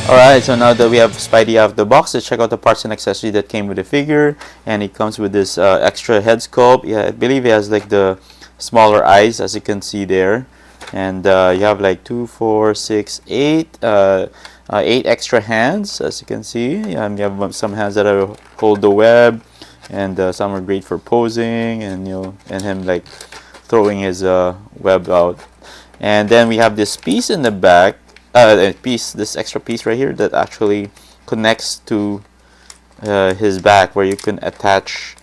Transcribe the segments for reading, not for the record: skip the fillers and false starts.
Alright, so now that we have Spidey out of the box, let's check out the parts and accessories that came with the figure. And it comes with this extra head sculpt. Yeah, I believe it has like the smaller eyes, as you can see there. And you have like 2, 4, 6, 8, 8 extra hands, as you can see. You have some hands that are hold the web, and some are great for posing, and and him like throwing his web out. And then we have this piece in the back, this extra piece right here that actually connects to his back, where you can attach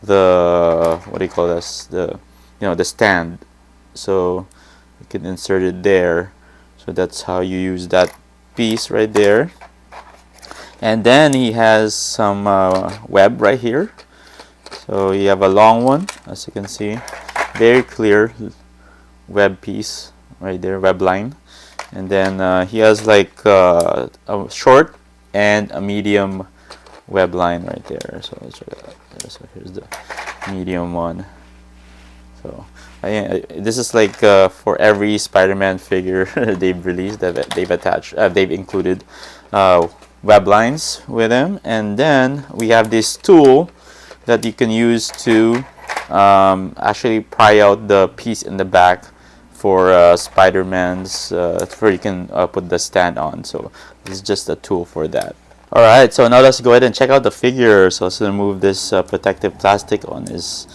the, what do you call this, the stand. So you can insert it there. So that's how you use that piece right there. And then he has some web right here. So you have a long one, as you can see, very clear web piece right there, web line. And then he has like a short and a medium web line right there. So let's check it out. So here's the medium one. So this is like for every Spider-Man figure they've released, they've included web lines with them. And then we have this tool that you can use to actually pry out the piece in the back for Spider-Man's, where you can put the stand on. So this is just a tool for that. Alright, so now let's go ahead and check out the figure. So let's remove this protective plastic on his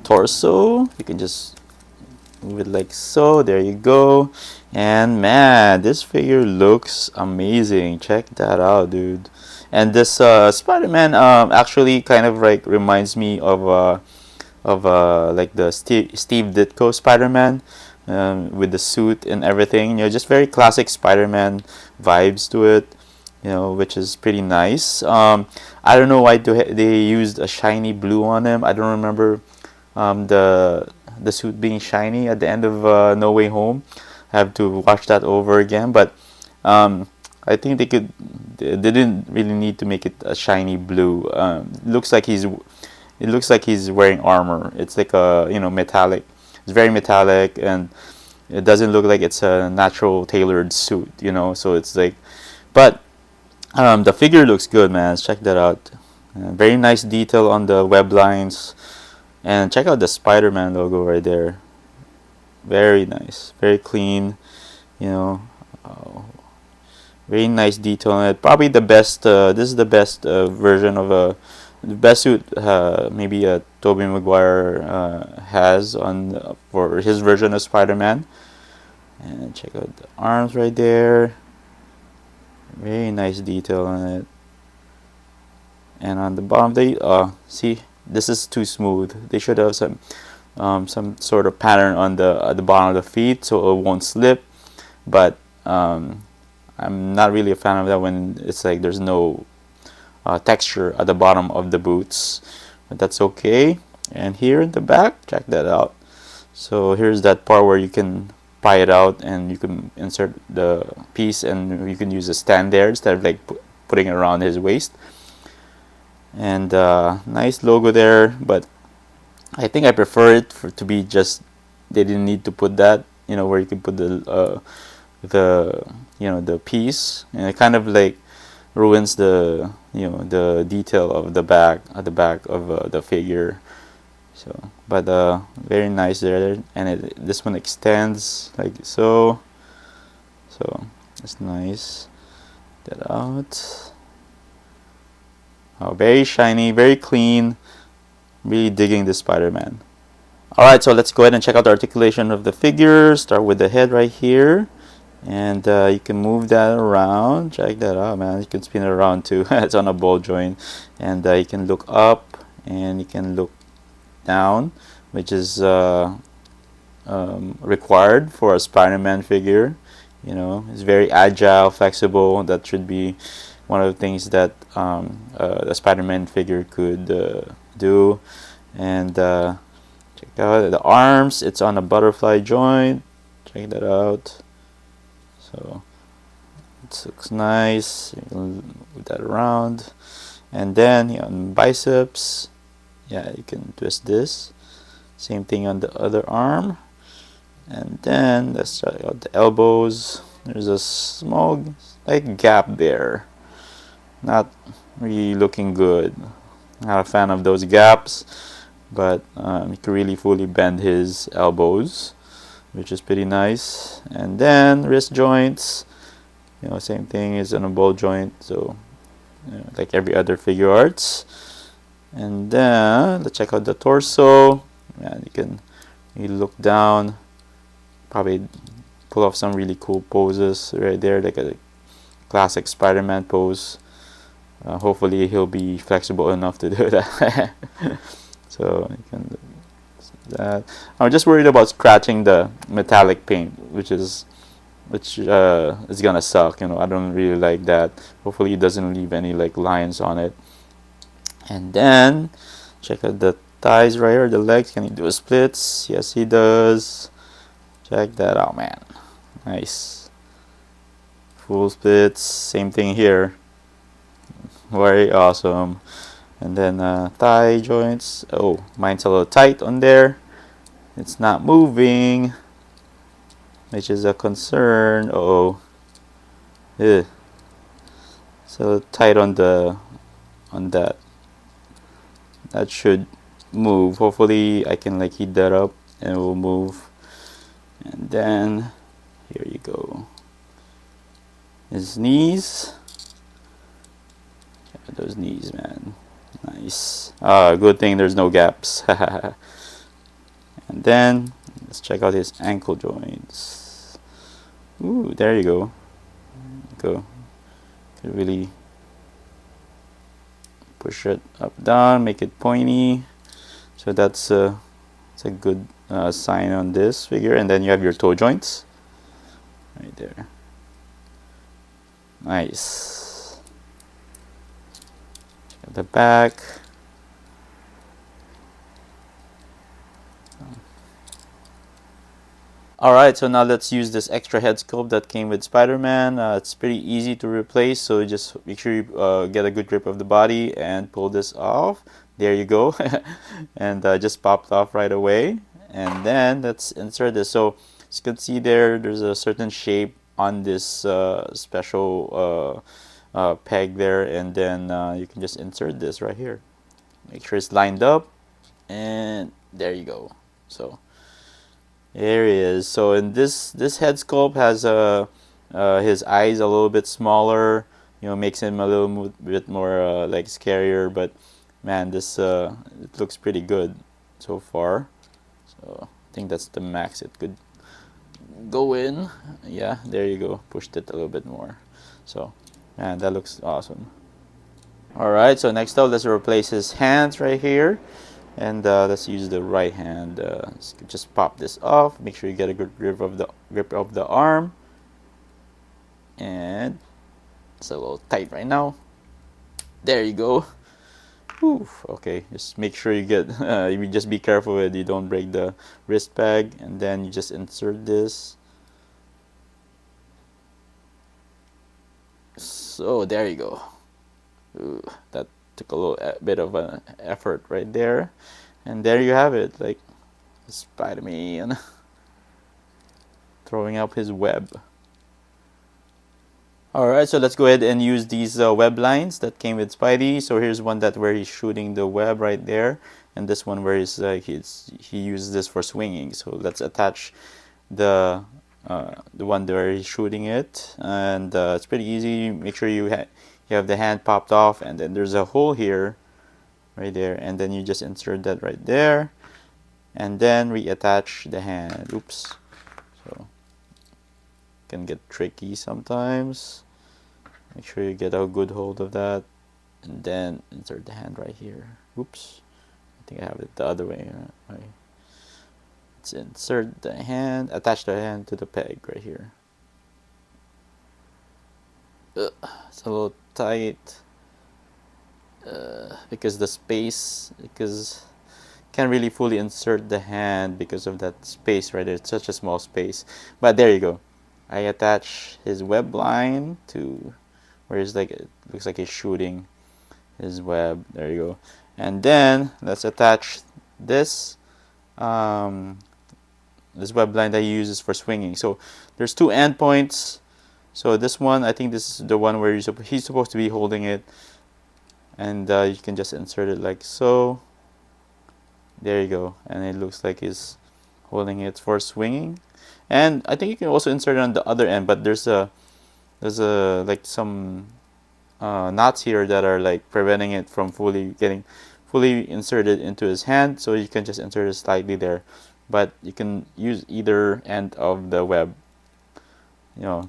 torso. You can just move it like so. There you go. And man, this figure looks amazing. Check that out, dude. And this Spider-Man actually kind of like reminds me of like the Steve Ditko Spider-Man, with the suit and everything. Just very classic Spider-Man vibes to it. Which is pretty nice. I don't know why they used a shiny blue on him. I don't remember the suit being shiny at the end of No Way Home. I have to watch that over again, but I think they didn't really need to make it a shiny blue. It looks like he's wearing armor. It's like a metallic. It's very metallic, and it doesn't look like it's a natural tailored suit. So it's like, but the figure looks good, man. Check that out. Very nice detail on the web lines, and check out the Spider-Man logo right there. Very nice, very clean. Very nice detail on it. Probably the best. This is the best version of the best suit. Maybe Tobey Maguire has on for his version of Spider-Man. And check out the arms right there. Very nice detail on it. And on the bottom, see, this is too smooth. They should have some sort of pattern on the bottom of the feet so it won't slip. But I'm not really a fan of that when it's like there's no texture at the bottom of the boots. But that's okay. And here in the back, check that out. So here's that part where you can pry it out and you can insert the piece, and you can use a stand there instead of like putting it around his waist. And nice logo there, but I think I prefer it to be just, they didn't need to put that, where you can put the piece, and it kind of like ruins the the detail of the back at the back of the figure. So, but very nice there, and this one extends like so. So it's nice. That out. Oh, very shiny, very clean. Really digging this Spider-Man. Alright, so let's go ahead and check out the articulation of the figure. Start with the head right here. And you can move that around. Check that out, man. You can spin it around too. It's on a ball joint. And you can look up and you can look down, which is required for a Spider-Man figure. It's very agile, flexible. That should be one of the things that a Spider-Man figure could do. And check out the arms. It's on a butterfly joint. Check that out. So it looks nice. You can move that around. And then on biceps, yeah, you can twist this. Same thing on the other arm. And then let's check out the elbows. There's a small like gap there. Not really looking good. Not a fan of those gaps, but he can really fully bend his elbows, which is pretty nice. And then wrist joints, you know, same thing as on a ball joint, so you know, like every other figure arts. And then let's check out the torso. Man, you can look down, probably pull off some really cool poses right there, like a classic Spider-Man pose. Hopefully he'll be flexible enough to do that. So you can do that. I'm just worried about scratching the metallic paint, which is gonna suck. You know, I don't really like that. Hopefully it doesn't leave any like lines on it. And then check out the thighs right here, the legs. Can he do splits? Yes, he does. Check that out, man. Nice. Full splits. Same thing here. Very awesome. And then thigh joints. Oh, mine's a little tight on there. It's not moving, which is a concern. Uh-oh. Ugh. So tight on that. That should move. Hopefully I can like heat that up and it will move. And then here you go. His knees. Check out those knees, man. Nice. Good thing there's no gaps. And then let's check out his ankle joints. Ooh, there you go. Go. Could really push it up, down, make it pointy. So that's it's a good sign on this figure. And then you have your toe joints right there. Nice. Check out the back. Alright, so now let's use this extra head sculpt that came with Spider-Man. It's pretty easy to replace, so just make sure you get a good grip of the body and pull this off. There you go. And just popped off right away. And then let's insert this. So as you can see there's a certain shape on this special peg there, and then you can just insert this right here. Make sure it's lined up, and there you go. So there he is. So in this head sculpt has his eyes a little bit smaller. You know, makes him a little bit more like scarier. But man, this it looks pretty good so far. So I think that's the max it could go in. Yeah, there you go. Pushed it a little bit more. So man, that looks awesome. All right. So next up, let's replace his hands right here. And let's use the right hand. Just pop this off. Make sure you get a good grip of the arm. And it's a little tight right now. There you go. Whew. Okay, just make sure you get. You just be careful with you don't break the wrist peg. And then you just insert this. So there you go. Ooh, that took a little bit of an effort right there, and there you have it, like Spider-Man throwing up his web. Alright, so let's go ahead and use these web lines that came with Spidey. So here's one where he's shooting the web right there, and this one where he uses this for swinging. So let's attach the one where he's shooting it, and it's pretty easy. Make sure you have the hand popped off, and then there's a hole here right there, and then you just insert that right there, and then reattach the hand. Oops. So can get tricky sometimes. Make sure you get a good hold of that, and then insert the hand right here. Oops, I think I have it the other way. Right. Let's insert the hand, attach the hand to the peg right here. It's a little tight because can't really fully insert the hand because of that space right there. It's such a small space, but there you go. I attach his web line to where it's like, it looks like he's shooting his web. There you go. And then let's attach this this web line that he uses for swinging. So there's two endpoints So this one, I think this is the one where he's supposed to be holding it, and you can just insert it like so. There you go, and it looks like he's holding it for swinging. And I think you can also insert it on the other end, but there's a like some knots here that are like preventing it from getting fully inserted into his hand, so you can just insert it slightly there, but you can use either end of the web, so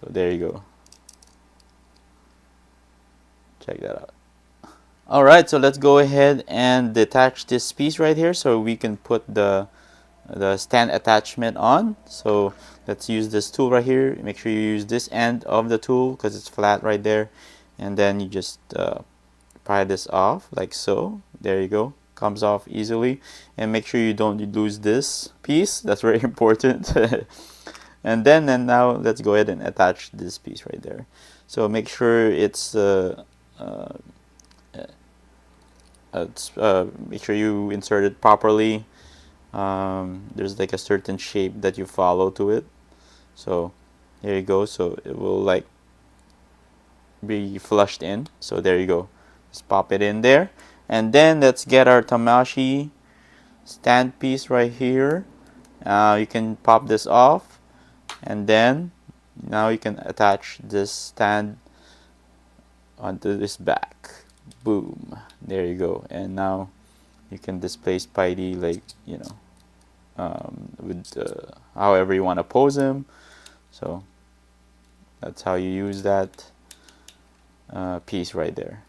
there you go. Check that out. Alright, so let's go ahead and detach this piece right here so we can put the stand attachment on. So let's use this tool right here. Make sure you use this end of the tool because it's flat right there, and then you just pry this off like so. There you go, comes off easily. And make sure you don't lose this piece, that's very important. And now let's go ahead and attach this piece right there. So make sure make sure you insert it properly. There's like a certain shape that you follow to it, so there you go. So it will like be flushed in, so there you go. Just pop it in there, and then let's get our Tamashii stand piece right here. You can pop this off, and then now you can attach this stand onto this back. Boom, there you go. And now you can display Spidey like, with however you want to pose him. So that's how you use that piece right there.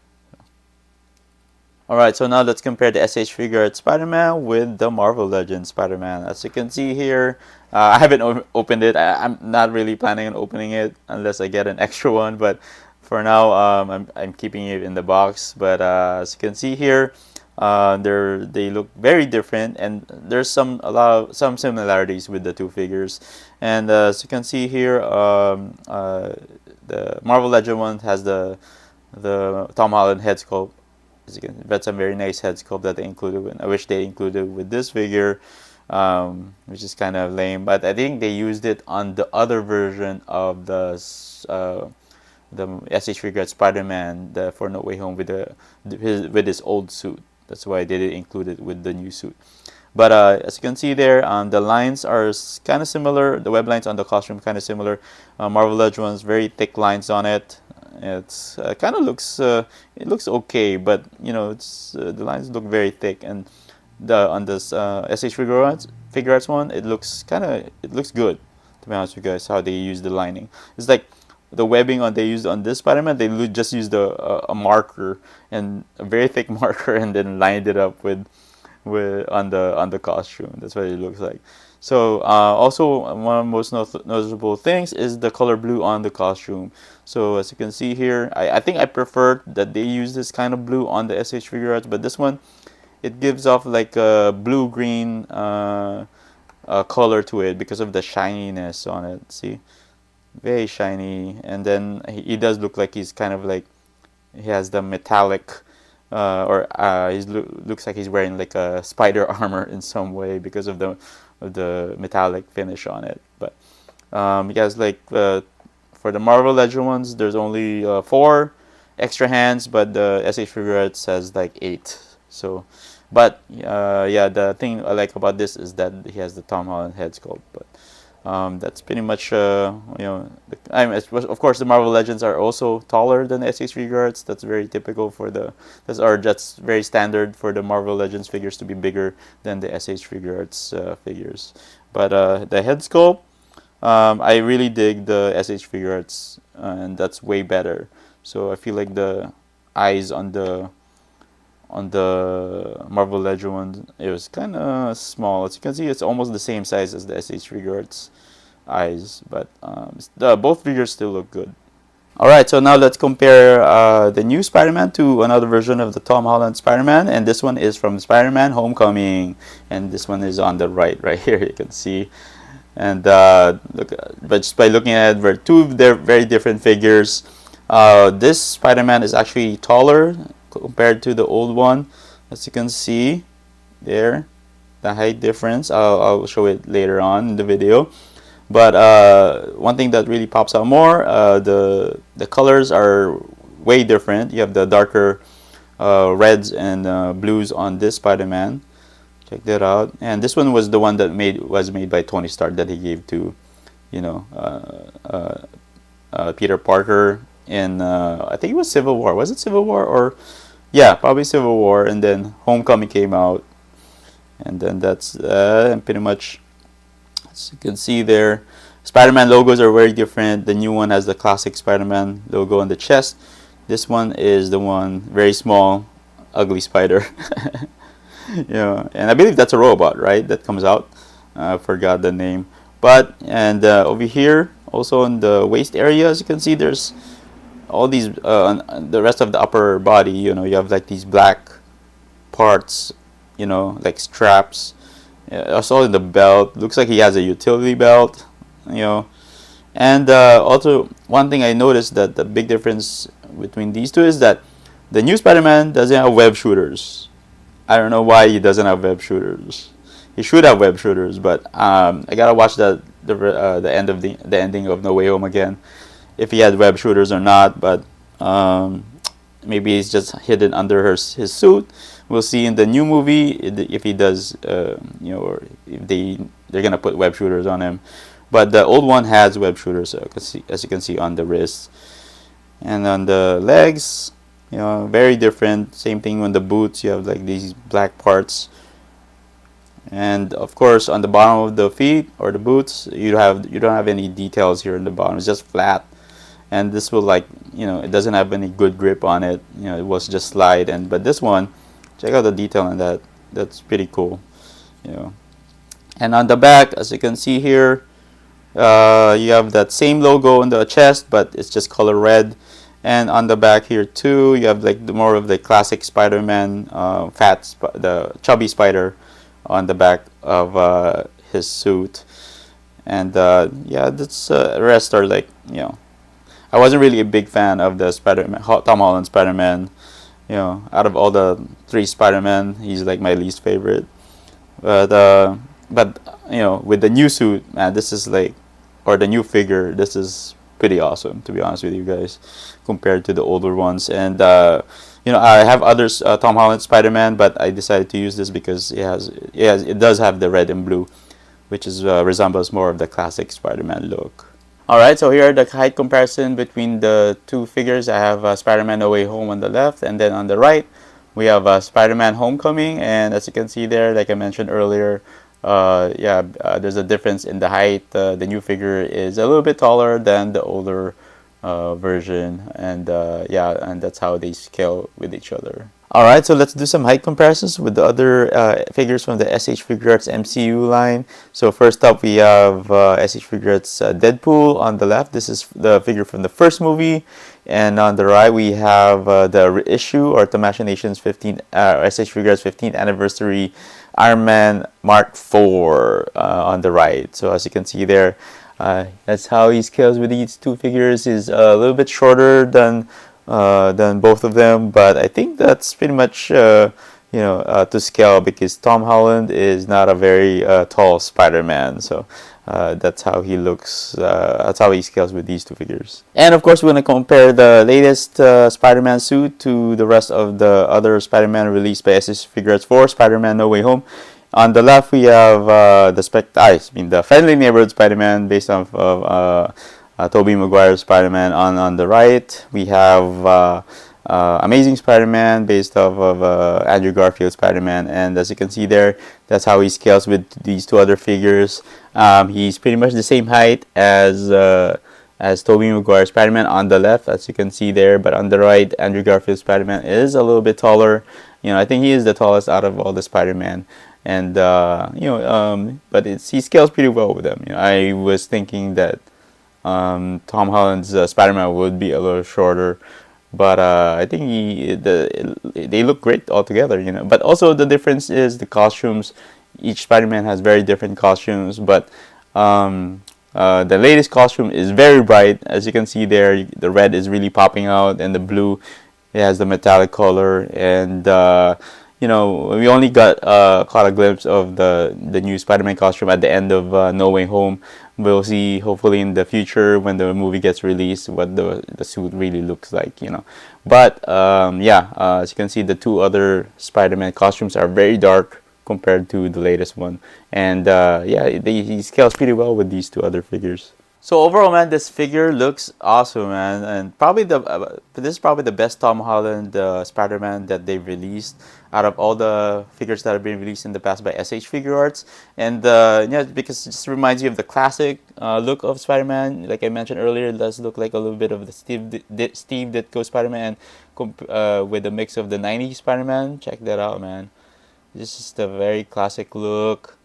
Alright, so now let's compare the SH Figuarts Spider-Man with the Marvel Legends Spider-Man. As you can see here, I haven't opened it. I'm not really planning on opening it unless I get an extra one, but for now I'm keeping it in the box. But as you can see here, they look very different, and there's some similarities with the two figures. And as you can see here, the Marvel Legend one has the Tom Holland head sculpt. That's a very nice head sculpt that they included. I wish they included with this figure, which is kind of lame. But I think they used it on the other version of the SH Figuarts Spider-Man for No Way Home with his old suit. That's why they didn't include it with the new suit. But as you can see there, the lines are kind of similar. The web lines on the costume kind of similar. Marvel Legends one's very thick lines on it. It's kind of looks it looks okay, but it's the lines look very thick, and on this SH Figuarts one, it looks good, to be honest with you guys, how they use the lining. It's like the webbing they used on this Spider-Man, they just used a marker, and a very thick marker, and then lined it up with on the costume. That's what it looks like. So also one of the most noticeable things is the color blue on the costume. So as you can see here, I think I prefer that they use this kind of blue on the SH Figuarts, but this one, it gives off like a blue-green color to it because of the shininess on it. See, very shiny, and then he does look like he's kind of like, he has the metallic looks like he's wearing like a spider armor in some way because of the metallic finish on it. But you guys, like for the Marvel Legend ones, there's only 4 extra hands, but the SH Figuarts has like 8. So, but yeah, the thing I like about this is that he has the Tom Holland head sculpt. But that's pretty much of course the Marvel Legends are also taller than the SH Figuarts. That's very typical for that's very standard for the Marvel Legends figures to be bigger than the SH Figuarts figures. But the head sculpt, I really dig the SH Figuarts, and that's way better. So I feel like the eyes on the Marvel Legend one, it was kind of small. As you can see, it's almost the same size as the SH Figuarts eyes, but both figures still look good. Alright, so now let's compare the new Spider-Man to another version of the Tom Holland Spider-Man, and this one is from Spider-Man Homecoming, and this one is on the right here, you can see. And but just by looking at it, they're very different figures. This Spider-Man is actually taller compared to the old one, as you can see there, the height difference. I'll show it later on in the video. But one thing that really pops out more, the colors are way different. You have the darker reds and blues on this Spider-Man. Check that out. And this one was the one that was made by Tony Stark, that he gave to, you know, Peter Parker in I think it was Civil War. Was it Civil War? Or yeah, probably Civil War. And then Homecoming came out, and then that's pretty much, as you can see there. Spider-Man logos are very different. The new one has the classic Spider-Man logo on the chest. This one is the one very small, ugly spider. Yeah, and I believe that's a robot, right? That comes out. I forgot the name. But and over here, also in the waist area, as you can see, there's all these on the rest of the upper body. You know, you have like these black parts. You know, like straps. Also in the belt, looks like he has a utility belt. You know, and also one thing I noticed, that the big difference between these two is that the new Spider-Man doesn't have web shooters. I don't know why he doesn't have web shooters. He should have web shooters, but I gotta watch the ending of No Way Home again, if he had web shooters or not. But maybe he's just hidden under his suit. We'll see in the new movie if he does, you know, or if they're gonna put web shooters on him. But the old one has web shooters, as you can see on the wrists and on the legs. You know, very different. Same thing on the boots. You have like these black parts, and of course on the bottom of the feet or the boots, you don't have any details here in the bottom. It's just flat, and this will, like, you know, it doesn't have any good grip on it. You know, it was just slide. And but this one, check out the detail on that. That's pretty cool. You know, and on the back, as you can see here, you have that same logo on the chest, but it's just color red. And on the back here too, you have like more of the classic Spider-Man, the chubby spider on the back of his suit. And yeah, that's the rest are like, you know, I wasn't really a big fan of the Tom Holland Spider-Man. You know, out of all the three Spider-Man, he's like my least favorite. But you know, with the new suit, man, this is like, or the new figure, this is pretty awesome, to be honest with you guys, compared to the older ones. And you know, I have others, Tom Holland Spider-Man, but I decided to use this because it does have the red and blue, which is resembles more of the classic Spider-Man look. Alright, so here are the height comparison between the two figures. I have Spider-Man No Way Home on the left, and then on the right we have Spider-Man Homecoming. And as you can see there, like I mentioned earlier, there's a difference in the height. The new figure is a little bit taller than the older version, and and that's how they scale with each other. Alright, so let's do some height comparisons with the other figures from the SH Figuarts MCU line. So first up, we have SH Figuarts Deadpool on the left. This is the figure from the first movie. And on the right, we have the reissue, or the Machinations SH Figuarts 15th Anniversary Iron Man Mark IV on the right. So as you can see there, that's how he scales with these two figures. He's a little bit shorter than both of them, but I think that's pretty much to scale, because Tom Holland is not a very tall Spider-Man. So that's how he looks. That's how he scales with these two figures. And of course, we're going to compare the latest Spider-Man suit to the rest of the other Spider-Man released by SH Figuarts for Spider-Man No Way Home. On the left, we have the Friendly Neighborhood Spider-Man, based off of Tobey Maguire's Spider-Man. On the right, we have Amazing Spider-Man, based off of Andrew Garfield's Spider-Man. And as you can see there, that's how he scales with these two other figures. He's pretty much the same height as Tobey Maguire's Spider-Man on the left, as you can see there. But on the right, Andrew Garfield's Spider-Man is a little bit taller. You know, I think he is the tallest out of all the Spider-Man. And but he scales pretty well with them. You know, I was thinking that Tom Holland's Spider-Man would be a little shorter, but I think they look great all together. You know, but also the difference is the costumes. Each Spider-Man has very different costumes, but the latest costume is very bright. As you can see there, the red is really popping out, and the blue, it has the metallic color. And we only got caught a glimpse of the new Spider-Man costume at the end of No Way Home, we'll see hopefully in the future when the movie gets released what the suit really looks like, you know. But yeah, as you can see, the two other Spider-Man costumes are very dark compared to the latest one, and yeah, he scales pretty well with these two other figures. So overall, man, this figure looks awesome, man, and probably this is probably the best Tom Holland Spider-Man that they've released out of all the figures that have been released in the past by SH Figuarts. And yeah, because it just reminds you of the classic look of Spider-Man. Like I mentioned earlier, it does look like a little bit of the Steve Ditko Spider-Man with a mix of the '90s Spider-Man. Check that out, man. This is the very classic look.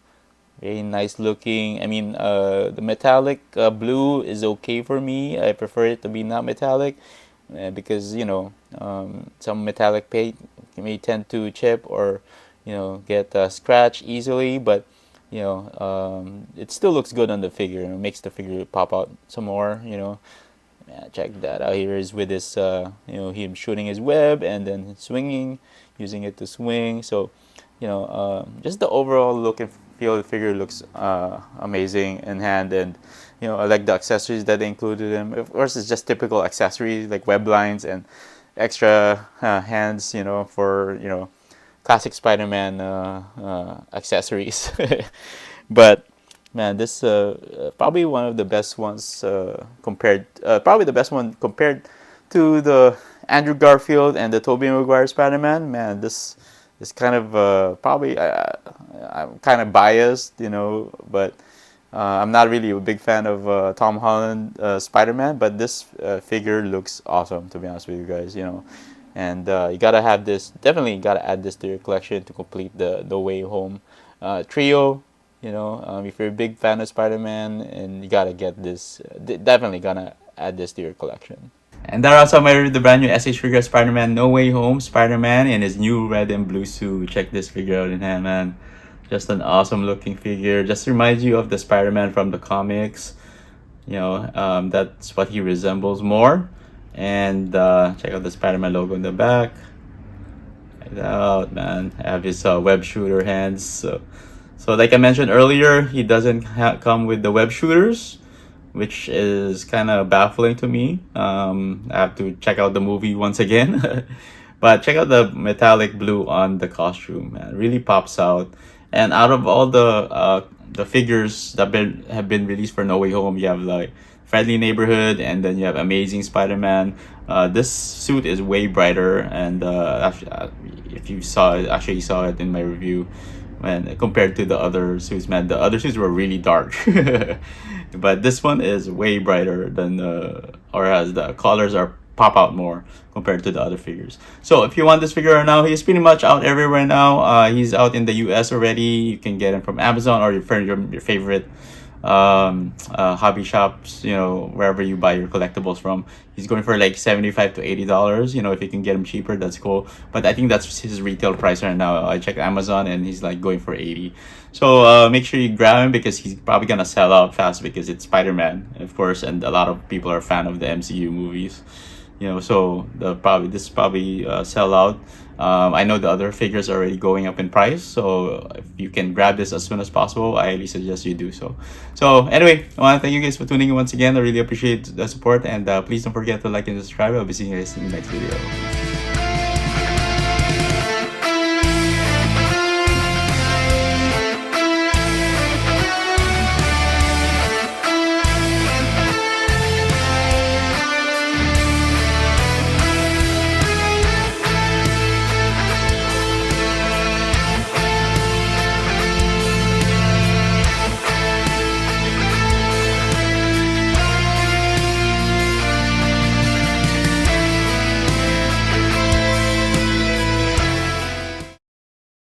Very nice looking. I mean, the metallic blue is okay for me. I prefer it to be not metallic because, you know, some metallic paint may tend to chip or, you know, get scratched easily. But, you know, it still looks good on the figure. It makes the figure pop out some more, you know. Yeah, check that out. Here is with this, you know, him shooting his web and then swinging, using it to swing. So, you know, just the overall look and feel of the figure looks amazing in hand, and you know, I like the accessories that they included in. Of course, it's just typical accessories like web lines and extra hands, you know, for, you know, classic Spider-Man accessories. But man, this probably one of the best ones compared, probably the best one compared to the Andrew Garfield and the Tobey Maguire Spider-Man. Man, this is kind of probably I'm kind of biased, you know, but I'm not really a big fan of Tom Holland Spider-Man, but this figure looks awesome, to be honest with you guys, you know. And you gotta have this, definitely gotta add this to your collection to complete the No Way Home trio, you know. If you're a big fan of Spider-Man, and you gotta get this, definitely gonna add this to your collection. And that wraps up my review of the brand new SH Figuarts Spider-Man No Way Home Spider-Man in his new red and blue suit. Check this figure out in hand, man. Just an awesome looking figure. Just reminds you of the Spider-Man from the comics. You know, that's what he resembles more. And check out the Spider-Man logo in the back. Check that out, man. I have his web shooter hands. So like I mentioned earlier, he doesn't come with the web shooters, which is kind of baffling to me. I have to check out the movie once again. But check out the metallic blue on the costume, man. It really pops out. And out of all the figures that have been released for No Way Home, you have like Friendly Neighborhood, and then you have Amazing Spider-Man. This suit is way brighter, and if you saw it, actually you saw it in my review, when compared to the other suits, man, the other suits were really dark. But this one is way brighter than or as the colors are pop out more compared to the other figures. So if you want this figure right now, he's pretty much out everywhere now. He's out in the US already. You can get him from Amazon or your favorite hobby shops, you know, wherever you buy your collectibles from. He's going for like $75 to $80. You know, if you can get him cheaper, that's cool. But I think that's his retail price right now. I checked Amazon and he's like going for 80. So make sure you grab him because he's probably gonna sell out fast because it's Spider-Man, of course, and a lot of people are a fan of the MCU movies. You know, so this probably sell out. I know the other figures are already going up in price, so if you can grab this as soon as possible, I highly suggest you do so. So anyway, I want to thank you guys for tuning in once again. I really appreciate the support, and please don't forget to like and subscribe. I'll be seeing you guys in the next video.